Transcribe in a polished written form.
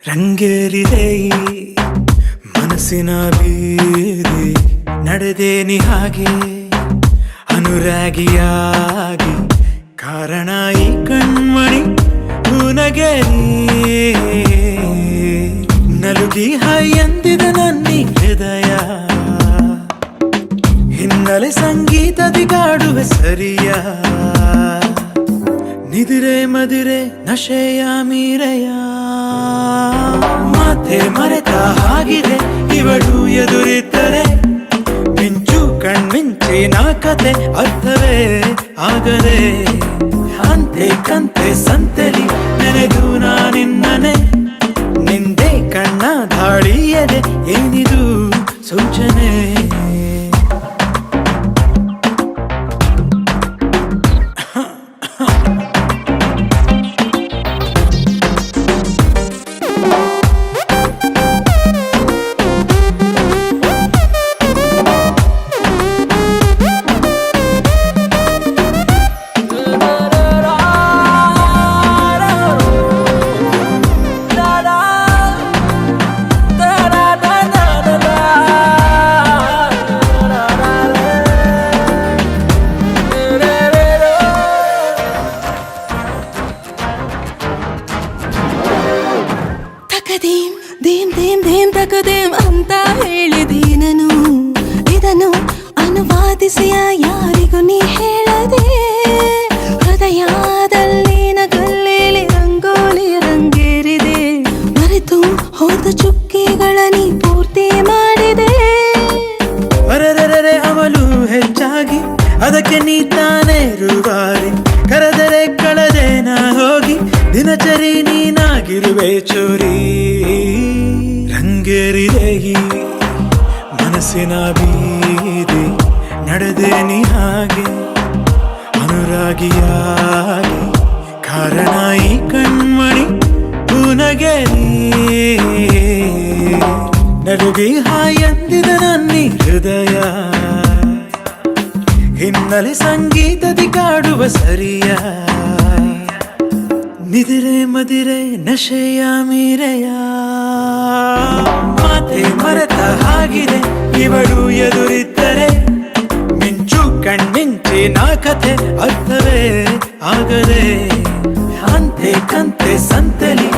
ರಂಗೇರಿದೆ ಮನಸ್ಸಿನ ಬೀದಿ ನಡೆದೇನಿ ಹಾಗೆ ಅನುರಾಗಿಯಾಗಿ ಕಾರಣ ಈ ಕಣ್ಮಣಿ ಹುನಗೇರಿ ನಲುಗಿ ಹೈ ಎಂದಿದ ನನ್ನಿ ಹೃದಯ ಹಿನ್ನೆಲೆ ಸಂಗೀತದಿ ಕಾಡುವೆ ಸರಿಯ ನಿದಿರೆ ಮದಿರೆ ನಶೆಯ ಮೀರೆಯ ಮಾತೆ ಮರೆತ ಹಾಗಿದೆ ಇವಳು ಎದುರಿದ್ದರೆ ಮಿಂಚು ಕಣ್ಮಿಂಚಿನ ಕತೆ ಅರ್ಥವೇ ಆಗದೆ ಅಂತೆ ಕಂತೆ ಸಂತೆಲಿ ನೆನೆದು ನಾನಿನ್ನನೆ ನಿಂದೆ ಕಣ್ಣ ಧಾಳಿಯದೆ ಏನಿದು ಸೂಚನೆ ದೇಮ್ ದೇಮ್ ದೇಮ್ ತಕದೇಮ್ ಅಂತ ಹೇಳಿದೀನನು ಇದನ್ನು ಅನುವಾದಿಸಿಯ ಯಾರಿಗೂ ನೀ ಹೇಳದೆ ಹೃದಯದಲ್ಲಿನ ಕಲ್ಲೇಲಿ ರಂಗೋಲಿ ರಂಗೇರಿದೆ ಮರೆತು ಹೋದ ಚುಕ್ಕಿಗಳ ನೀ ಪೂರ್ತಿ ಮಾಡಿದೆ ಅರರರೆ ಅವಳು ಹೆಚ್ಚಾಗಿ ಅದಕ್ಕೆ ನೀ ತಾನೇ ರೂವಾರಿ ಕರೆದರೆ ಕಳೆದೆ ನಾ ಹೋಗಿ ದಿನಚರಿ ನೀನಾಗಿರುವೆ ಚೋರಿ ರಂಗೇರಿದೆ ಮನಸ್ಸಿನ ಬೀದಿ ನಡೆದೆ ನೀ ಹಾಗೆ ಅನುರಾಗಿಯಾಗಿ ಕಾರಣ ಈ ಕಣ್ಮಣಿ ಹುನಗೇರಿ ನಡುಗಿ ಹಾಯಂದಿದ ನನ್ನಿ ಹೃದಯ ಹಿನ್ನೆಲೆ ಸಂಗೀತದಿ ಕಾಡುವ ಸರಿಯ ನಿದಿರೆ ಮದಿರೆ ನಶೆಯ ಮೀರೆಯ ಮಾತೆ ಮರೆತ ಹಾಗಿದೆ ಇವಳು ಎದುರಿದ್ದರೆ ಮಿಂಚು ಕಣ್ಮಿಂಚಿನ ಕಥೆ ಅರ್ಥವೇ ಆಗದೆ ಅಂತೆ ಕಂತೆ ಸಂತೆಲಿ